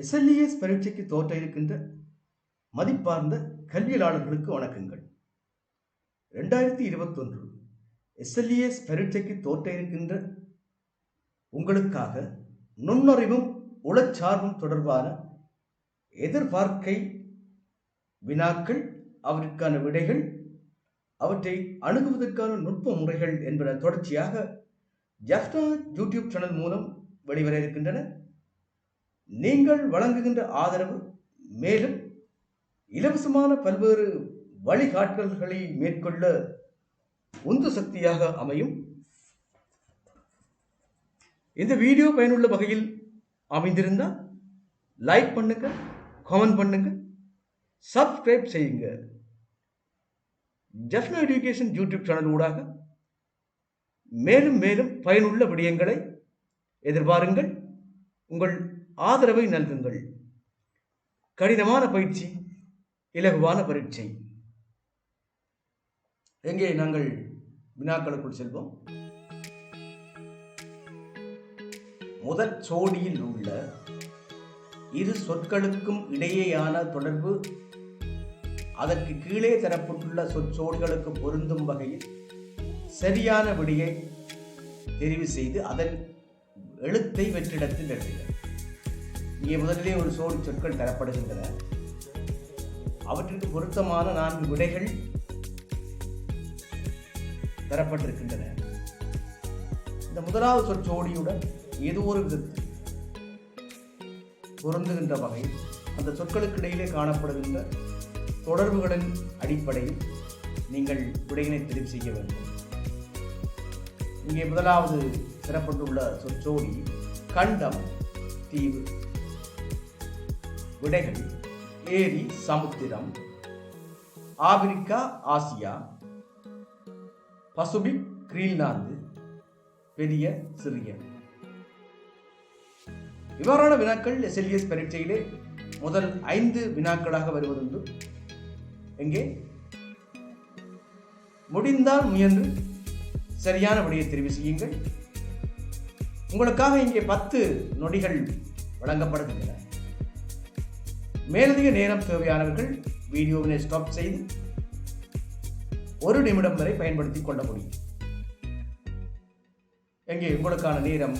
SLES பரீட்சைக்கு தோற்ற இருக்கின்ற மதிப்பார்ந்த கல்வியாளர்களுக்கு வணக்கங்கள். 2021 SLES பரீட்சைக்கு தோற்ற இருக்கின்ற உங்களுக்காக நுண்ணறிவும் உளச்சார்பும் தொடர்பான எதிர்பார்க்கை வினாக்கள், அவற்றுக்கான விடைகள், அவற்றை அணுகுவதற்கான நுட்ப முறைகள் என்பன தொடர்ச்சியாக ஜஃப்னா யூடியூப் சேனல் மூலம் வெளிவர இருக்கின்றன. நீங்கள் வழங்குகின்ற ஆதரவு மேலும் இலவசமான பல்வேறு வழிகாட்டல்களை மேற்கொள்ள உந்து சக்தியாக அமையும். இந்த வீடியோ பயனுள்ள வகையில் அமைந்திருந்தால் லைக் பண்ணுங்க, கமெண்ட் பண்ணுங்க, சப்ஸ்கிரைப் செய்யுங்க. ஜஃப்னா எஜுகேஷன் யூடியூப் சேனல் ஊடாக மேலும் மேலும் பயனுள்ள விடயங்களை எதிர்பாருங்கள். உங்கள் ஆதரவை நல்குங்கள். கடினமான பயிற்சி, இலகுவான பரீட்சை. எங்கே நாங்கள் வினாக்களுக்குள் செல்வோம். முதல் சோடியில் உள்ள இரு சொற்களுக்கும் இடையேயான தொடர்பு அதற்கு கீழே தரப்பட்டுள்ள சொற்சோடிகளுக்கு பொருந்தும் வகையில் சரியான விடையை தெரிவு செய்து அதன் எழுத்தை வெற்றிடத்தில் எழுதுக. இங்கே முதலிலே ஒரு சோடி சொற்கள் தரப்படுகின்றன. அவற்றிற்கு பொருத்தமான 4 விடைகள் தரப்பட்டிருக்கின்றன. இந்த முதலாவது சொற்சோடியுடன் ஏதோ ஒரு விதத்தில் பொருந்துகின்ற வகையில் அந்த சொற்களுக்கு இடையிலே காணப்படுகின்ற தொடர்புகளின் அடிப்படையில் நீங்கள் விடையினை தெரிவு செய்ய வேண்டும். இங்கே முதலாவது தரப்பட்டுள்ள சொற்சோடி கண்டம், தீவு. விடைகள்: ஏரி, சமுத்திரம்; ஆப்பிரிக்கா, ஆசியா; பசிபிக், கிரீன்லாந்து; பெரிய, சிறிய. இவ்வாறான வினாக்கள் SLES பரீட்சையிலே முதல் 5 வினாக்களாக வருவதுண்டு. எங்கே முடிந்தால் முயன்று சரியான விடையை தெரிவு செய்யுங்கள். உங்களுக்காக இங்கே 10 நொடிகள் வழங்கப்படுகின்றன. மேலதிக நேரம் தேவையானவர்கள் வீடியோவினை ஸ்டாப் செய்து 1 நிமிடம் வரை பயன்படுத்திக் கொள்ள முடியும். எங்கே உங்களுக்கான நேரம்,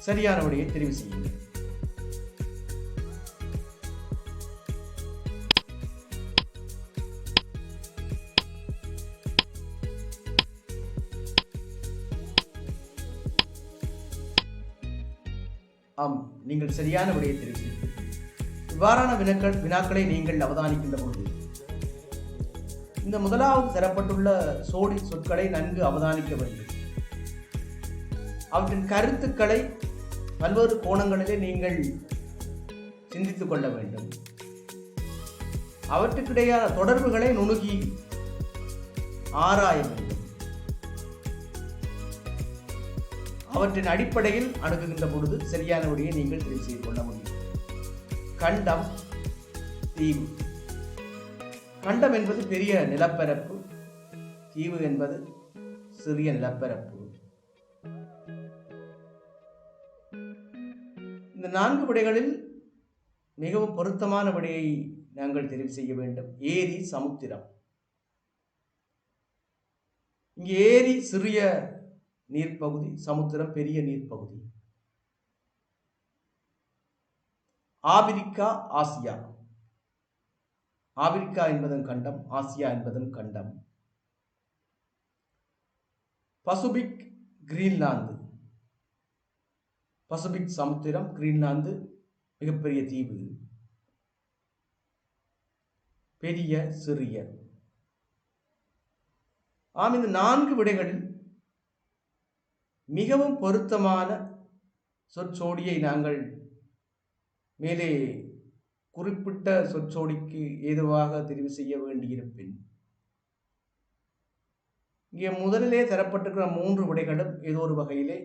சரியான விடையை தெரிவு செய்யுங்கள். ஆம், நீங்கள் சரியான விடையை தெரிவு செய்யுங்கள். இவ்வாறான வினாக்களை நீங்கள் அவதானிக்கின்ற பொழுது இந்த முதலாவது தரப்பட்டுள்ள சோடி சொற்களை நன்கு அவதானிக்க வேண்டும். அவற்றின் கருத்துக்களை பல்வேறு கோணங்களிலே நீங்கள் சிந்தித்துக் கொள்ள வேண்டும். அவற்றுக்கிடையான தொடர்புகளை நுணுகி ஆராய வேண்டும். அவற்றின் அடிப்படையில் அணுகுகின்ற பொழுது சரியான விடையை நீங்கள் தெரிவு செய்து கொள்ள முடியும். கண்டம், தீவு. கண்டம் என்பது பெரிய நிலப்பரப்பு, தீவு என்பது சிறிய நிலப்பரப்பு. இந்த 4 விடைகளில் மிகவும் பொருத்தமான விடையை நாங்கள் தெரிவு செய்ய வேண்டும். ஏரி, சமுத்திரம். இங்கே ஏரி சிறிய நீர்ப்பகுதி, சமுத்திரம் பெரிய நீர்ப்பகுதி. Africa, Asia. ஆப்பிரிக்கா என்பதும் கண்டம், ஆசியா என்பதும் கண்டம். Pacific, Greenland. பசிபிக் சமுத்திரம், கிரீன்லாந்து மிகப்பெரிய தீவு. பெரிய, சிறிய. ஆம், இந்த 4 விடைகளில் மிகவும் பொருத்தமான சொற்சோடியை நாங்கள் மேலே குறிப்பிட்ட சொற்சோடிக்கு ஏதுவாக தெரிவு செய்ய வேண்டியிருப்பின், இங்கே முதலிலே தரப்பட்டிருக்கிற 3 விடைகளும் ஏதோ ஒரு வகையிலே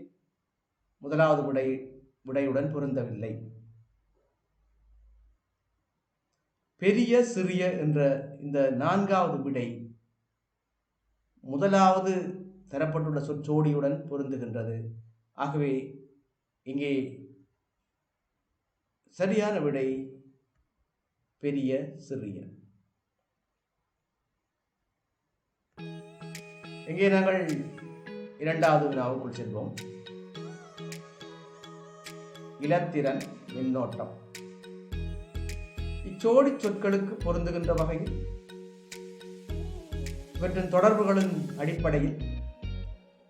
முதலாவது விடையுடன் பொருந்தவில்லை. பெரிய, சிறிய என்ற இந்த 4வது விடை முதலாவது தரப்பட்டுள்ள சொற்சோடியுடன் பொருந்துகின்றது. ஆகவே இங்கே சரியான விடை பெரிய, சிறிய. இங்கே நாங்கள் இரண்டாவது வினாவுக்குள் செல்வோம். இலத்திரன், மின்னோட்டம். இச்சோடி சொற்களுக்கு பொருந்துகின்ற வகையில் இவற்றின் தொடர்புகளின் அடிப்படையில்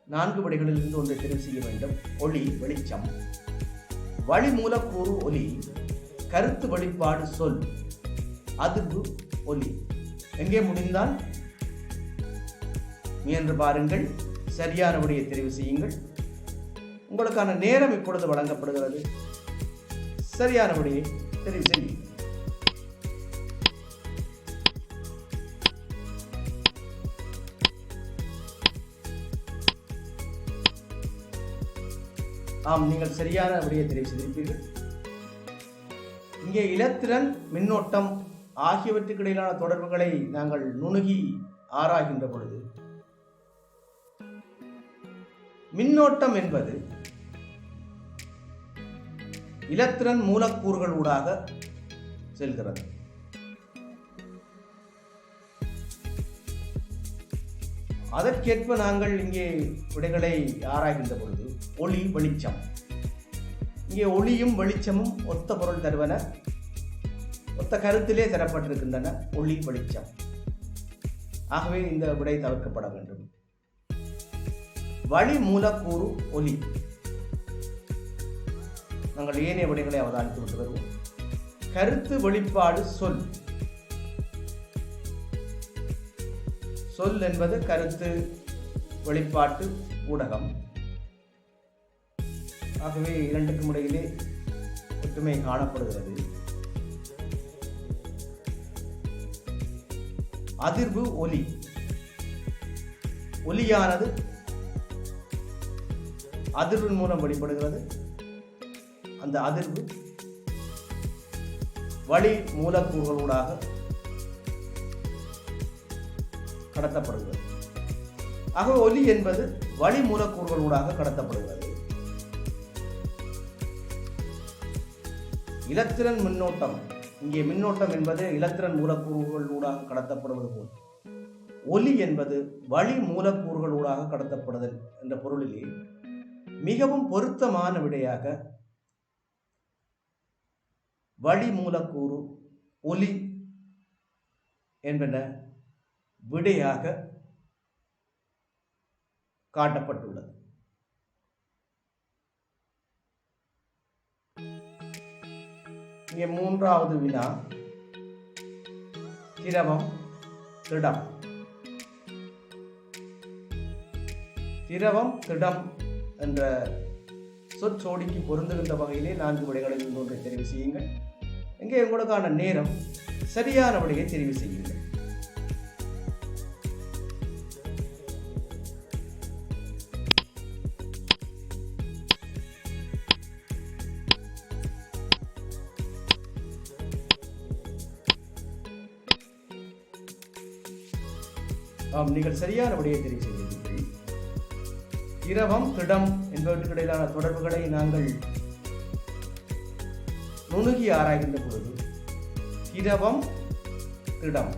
4 விடைகளில் இருந்து ஒன்றை தெரிவு செய்ய வேண்டும். ஒளி, வெளிச்சம். வழி மூலக்கூறு ஒலி. கருத்து வெளிப்பாடு சொல். அதிர்வு ஒலி. எங்கே முடிந்தால் முயன்று பாருங்கள். சரியான விடையை தெரிவு செய்யுங்கள். உங்களுக்கான நேரம் இப்பொழுது வழங்கப்படுகிறது. சரியான விடையை தெரிவு செய்யுங்கள். ஆம், நீங்கள் சரியான விடையை தெரிவு செய்திருப்பீர்கள். இங்கே இலத்திரன், மின்னோட்டம் ஆகியவற்றுக்கு இடையிலான தொடர்புகளை நாங்கள் நுணுகி ஆராய்கின்ற பொழுது மின்னோட்டம் என்பது இலத்திரன் மூலக்கூறுகள் ஊடாக செல்கிறது. அதற்கேற்ப நாங்கள் இங்கே விடைகளை ஆராய்கின்ற பொழுது ஒளி, வெளிச்சம். இங்கே ஒளியும் வெளிச்சமும் ஒத்த பொருள் தருவன, ஒத்த கருத்திலே தரப்பட்டிருக்கின்றன. ஒளி, வெளிச்சம். ஆகவே இந்த விடை தவிர்க்கப்பட வேண்டும். வழி மூலக்கூறு ஒலி. நாங்கள் ஏனைய விடைகளை அவதானித்து விட்டு வருவோம். கருத்து வெளிப்பாடு சொல். சொல் என்பது கருத்து வெளிப்பாட்டு ஊடகம். ஆகவே இரண்டுக்கும் இடையிலே ஒற்றுமை காணப்படுகிறது. அதிர்வு ஒலி. ஒலியானது அதிர்வின் மூலம் வெளிப்படுகிறது. அந்த அதிர்வு வழி மூலக்கூறுகளூடாக கடத்தப்படுகிறது. ஆக ஒலி என்பது வழி மூலக்கூறுகளூடாக கடத்தப்படுகிறது. இலத்திரன், மின்னோட்டம். இங்கே மின்னோட்டம் என்பது இலத்திரன் மூலக்கூறுகளூடாக கடத்தப்படுவது போல், ஒலி என்பது வழி மூலக்கூறுகளூடாக கடத்தப்படுதல் என்ற பொருளிலே மிகவும் பொருத்தமான விடையாக வழி மூலக்கூறு ஒலி என்பன விடையாக காட்டப்பட்டுள்ளது. இங்கே மூன்றாவது வினா. திரவம், திடம். திரவம், திடம் என்ற சொற்சோடிக்கு பொருந்துகின்ற வகையிலே 4 விடைகளில் ஒன்றை தெரிவு செய்யுங்கள். இங்கே உங்களுக்கான நேரம். சரியான விடையை தெரிவு செய்யுங்கள். ஆம், நீங்கள் சரியான விடையை தெரிவு செய்கிறீர்கள். திரவம், திடம் என்பவற்றுக்கு இடையிலான தொடர்புகளை நாங்கள் நுணுகி ஆராய்கின்ற பொழுது திரவம், திடம்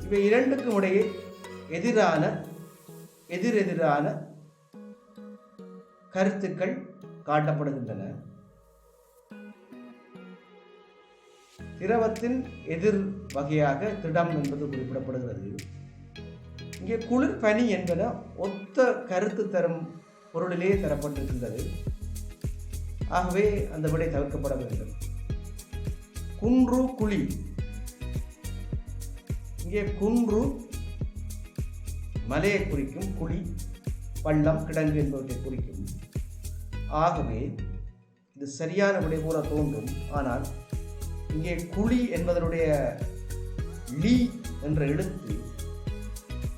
இவை இரண்டுக்கும் இடையே எதிரெதிரான கருத்துக்கள் காட்டப்படுகின்றன. திரவத்தின் எதிர் வகையாக திடம் என்பது குறிப்பிடப்படுகிறது. இங்கே குளிர், பனி என்பன ஒத்த கருத்து தரும் பொருளிலே தரப்பட்டிருக்கின்றது. ஆகவே அந்த விடை தவிர்க்கப்பட வேண்டும். குன்று, குழி. இங்கே குன்று மலையை குறிக்கும், குழி பள்ளம், கிடங்கு என்பவற்றை குறிக்கும். ஆகவே இது சரியான விடை போல தோன்றும். ஆனால் இங்கே குழி என்பதனுடைய லீ என்ற எழுத்து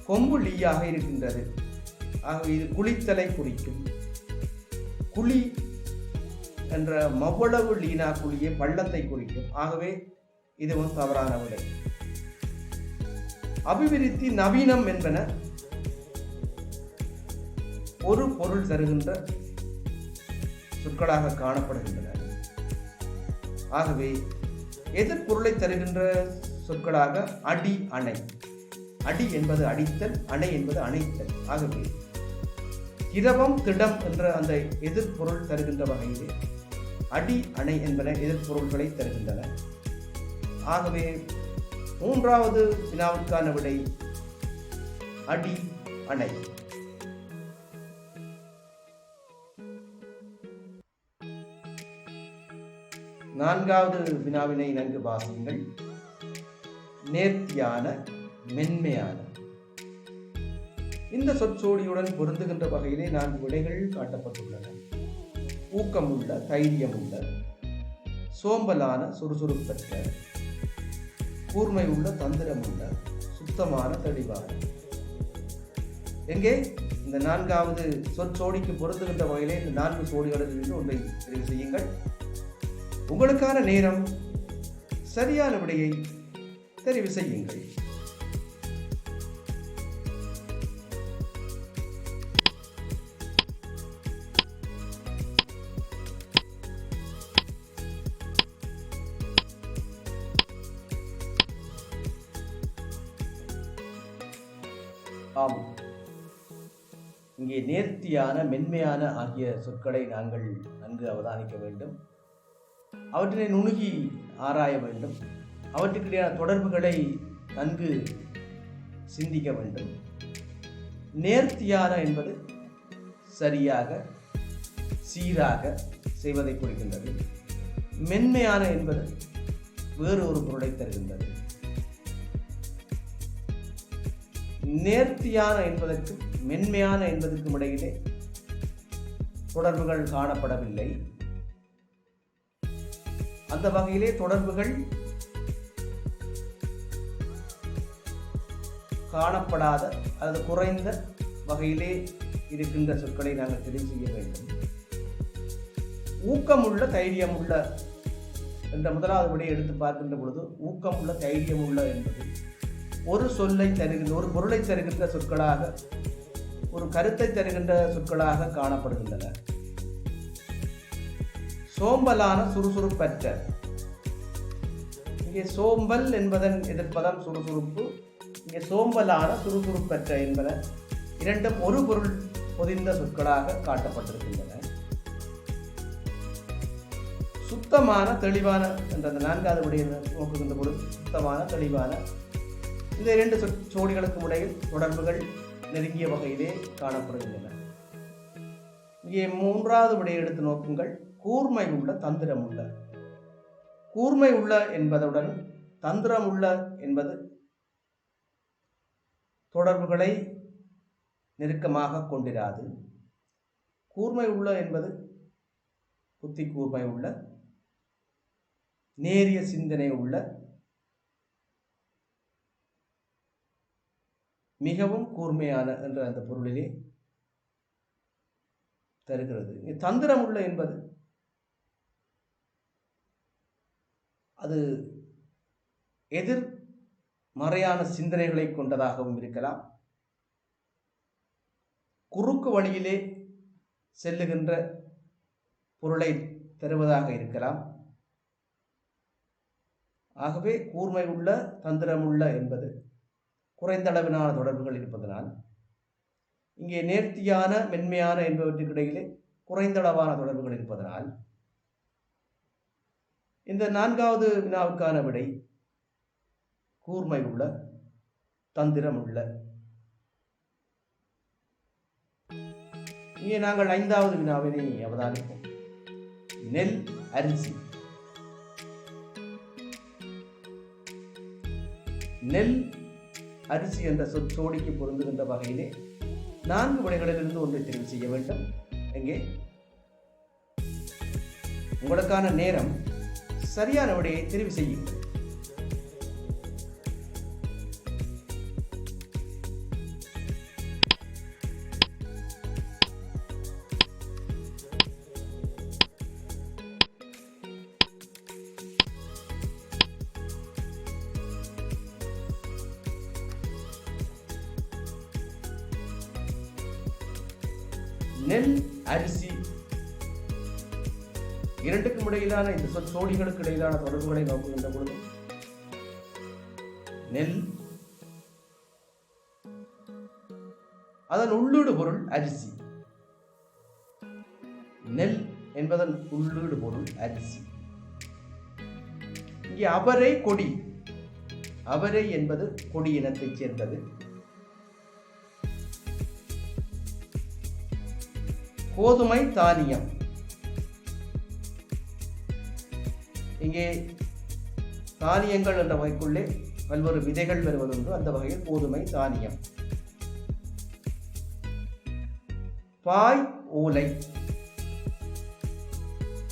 கொம்பு லீயாக இருக்கின்றது. ஆகவே இது குளித்தலை குறிக்கும். குழி என்ற மவ்வளவு லீனா குழியை பள்ளத்தை குறிக்கும். ஆகவே இதுவும் தவறான விடை. அபிவிருத்தி, நவீனம் என்பன ஒரு பொருள் தருகின்ற சொற்களாக காணப்படுகின்றன. ஆகவே எதிர்பொருளை தருகின்ற சொற்களாக அடி, அணை. அடி என்பது அடித்தல், அணை என்பது அணைத்தல். ஆகவே திரவம், திடம் என்ற அந்த எதிர்பொருள் தருகின்ற வகையிலே அடி, அணை என்பன எதிர்பொருள்களை தருகின்றன. ஆகவே மூன்றாவது வினாவுக்கான விடை அடி, அணை. நான்காவது வினாவினை நன்கு வாசியுங்கள். நேர்த்தியான, மென்மையான. இந்த சொற்சோடியுடன் பொருந்துகின்ற வகையிலே 4 விடைகள் காட்டப்பட்டுள்ளன. ஊக்கமுள்ள, தைரியமுள்ள, சோம்பலான, சுறுசுறுப்பற்ற, கூர்மை உள்ள, தந்திரமுள்ள, சுத்தமான, தெளிவான. எங்கே இந்த 4வது சொற்சோடிக்கு பொருந்துகின்ற வகையிலே இந்த 4 சோடிகளிலிருந்து ஒன்றை தெரிவு செய்யுங்கள். உங்களுக்கான நேரம். சரியான விடையை தெரிவு செய்யுங்கள். ஆம், இங்கே நேர்த்தியான, மென்மையான ஆகிய சொற்களை நாங்கள் நன்கு அவதானிக்க வேண்டும். அவற்றினை நுணுகி ஆராய வேண்டும். அவற்றுக்கிடையான தொடர்புகளை நன்கு சிந்திக்க வேண்டும். நேர்த்தியான என்பது சரியாக, சீராக செய்வதை குறிக்கின்றது. மென்மையான என்பது வேறு ஒரு பொருளை தருகின்றது. நேர்த்தியான என்பதற்கும் மென்மையான என்பதற்கும் இடையிலே தொடர்புகள் காணப்படவில்லை. அந்த வகையிலே தொடர்புகள் காணப்படாத அல்லது குறைந்த வகையிலே இருக்கின்ற சொற்களை நாங்கள் தெரிவு செய்ய வேண்டும். ஊக்கமுள்ள, தைரியமுள்ள என்ற முதலாவது விடையை எடுத்து பார்க்கின்ற பொழுது ஊக்கமுள்ள, தைரியமுள்ள என்பது ஒரு சொல்லை தருகின்ற, ஒரு பொருளை தருகின்ற சொற்களாக, ஒரு கருத்தை தருகின்ற சொற்களாக காணப்படுகின்றன. சோம்பலான, சுறுசுறுப்பற்ற. இங்கே சோம்பல் என்பதன் எதிர்ப்பதம் சுறுசுறுப்பு. இங்கே சோம்பலான, சுறுசுறுப்பற்ற என்பன இரண்டும் ஒரு பொருள் பொதிந்த சொற்களாக காட்டப்பட்டிருக்கின்றன. சுத்தமான, தெளிவான என்ற அந்த 4வது விடையை நோக்குகின்ற பொழுது சுத்தமான, தெளிவான இந்த 2 சோடிகளுக்கும் இடையில் தொடர்புகள் நெருங்கிய வகையிலே காணப்படுகின்றன. இங்கே 3வது விடையை எடுத்து நோக்குங்கள். கூர்மை உள்ள, தந்திரம் உள்ள. கூர்மை உள்ள என்பதுடன் தந்திரம் உள்ள என்பது தொடர்புகளை நெருக்கமாக கொண்டிராது. கூர்மை உள்ள என்பது புத்தி கூர்மை உள்ள, நேரிய சிந்தனை உள்ள, மிகவும் கூர்மையான என்ற அந்த பொருளிலே தருகிறது. தந்திரம் உள்ள என்பது அது எதிர்மறையான சிந்தனைகளை கொண்டதாகவும் இருக்கலாம். குறுக்கு வழியிலே செல்லுகின்ற பொருளை தருவதாக இருக்கலாம். ஆகவே கூர்மை உள்ள, தந்திரமுள்ள என்பது குறைந்த அளவிலான தொடர்புகள் இருப்பதனால், இங்கே நேர்த்தியான, மென்மையான என்பவற்றுக்கு இடையிலே குறைந்தளவான தொடர்புகள் இருப்பதனால் இந்த 4வது வினாவுக்கான விடை கூர்மை உள்ள, தந்திரம் உள்ள. இங்கே நாங்கள் 5வது வினாவினை அவதானிப்போம். நெல், அரிசி. நெல், அரிசி என்ற சொற்சோடிக்கு பொருந்துகின்ற வகையிலே 4 விடைகளிலிருந்து ஒன்றை தெரிவு செய்ய வேண்டும். எங்கே உங்களுக்கான நேரம். சரியான விடையை தெரிவு செய்யுங்கள். நெல், அரிசி இரண்டுக்கும் இடையிலான இந்த சொற்சோடிகளுக்கு இடையிலான தொடர்புகளை நோக்குகின்ற பொழுது நெல், அதன் உள்ளீடு பொருள் அரிசி. நெல் என்பதன் உள்ளீடு பொருள் அரிசி. இங்கே அவரை கொடி, அவரை என்பது கொடி இனத்தைச் சேர்ந்தது. கோதுமை தானியம், இங்கே தானியங்கள் என்ற வகைக்குள்ளே பல்வேறு விதைகள் வருவதுண்டு. அந்த வகையில் கோதுமை தானியம். பாய், ஓலை,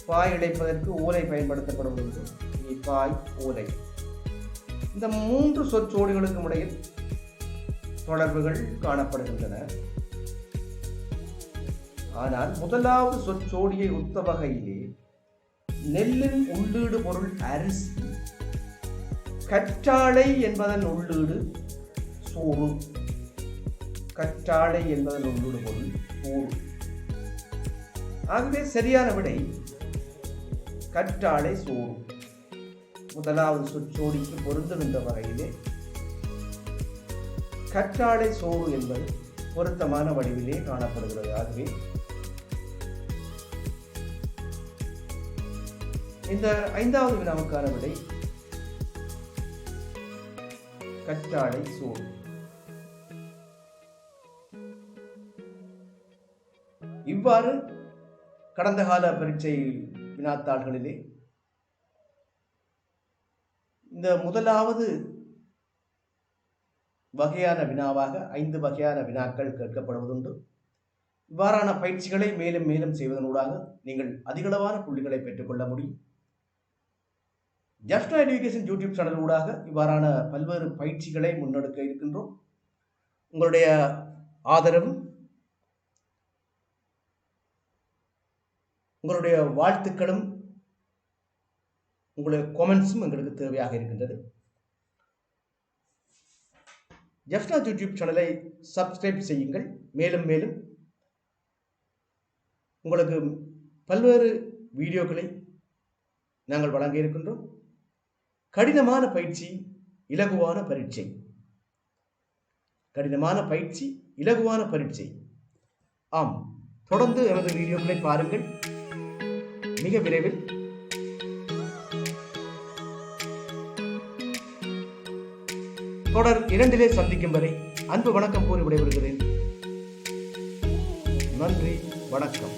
பாய் இழைப்பதற்கு ஓலை பயன்படுத்தப்படுவது. பாய், ஓலை. இந்த மூன்று சொற்சோடிகளுக்கும் இடையில் தொடர்புகள் காணப்படுகின்றன. ஆனால் முதலாவது சொற்சோடியை ஒத்த வகையிலே நெல்லின் உள்ளீடு பொருள் அரிசி, கற்றாழை என்பதன் உள்ளீடு சோறு. கற்றாழை என்பதன் உள்ளீடு பொருள் சோறு. ஆகவே சரியான விடை கற்றாழை சோறு. முதலாவது சொற்சோடிக்கு பொருந்துகின்ற வகையிலே கற்றாழை சோறு என்பது பொருத்தமான வடிவிலே காணப்படுகிறது. ஆகவே இந்த ஐந்தாவது வினாவுக்கான விடை கற்றாழை சோறு. இவ்வாறு கடந்த கால பரீட்சை வினாத்தாள்களிலே இந்த முதலாவது வகையான வினாவாக 5 வகையான வினாக்கள் கேட்கப்படுவதுண்டு. இவ்வாறான பயிற்சிகளை மேலும் மேலும் செய்வதனூடாக நீங்கள் அதிகளவான புள்ளிகளை பெற்றுக்கொள்ள முடியும். ஜெஃப்னா எஜுகேஷன் யூடியூப் சேனல் ஊடாக இவ்வாறான பல்வேறு பயிற்சிகளை முன்னெடுக்க இருக்கின்றோம். உங்களுடைய ஆதரவும் உங்களுடைய வாழ்த்துக்களும் உங்களுடைய கமெண்ட்ஸும் எங்களுக்கு தேவையாக இருக்கின்றது. ஜெஃப்னா யூடியூப் சேனலை சப்ஸ்கிரைப் செய்யுங்கள். மேலும் மேலும் உங்களுக்கு பல்வேறு வீடியோக்களை நாங்கள் வழங்க இருக்கின்றோம். கடினமான பயிற்சி, இலகுவான பரீட்சை. கடினமான பயிற்சி, இலகுவான பரீட்சை. ஆம், தொடர்ந்து எமது வீடியோக்களை பாருங்கள். மிக விரைவில் தொடர் 2 சந்திக்கும் வரை அன்பு வணக்கம் கூறி விடைபெறுகிறேன். நன்றி, வணக்கம்.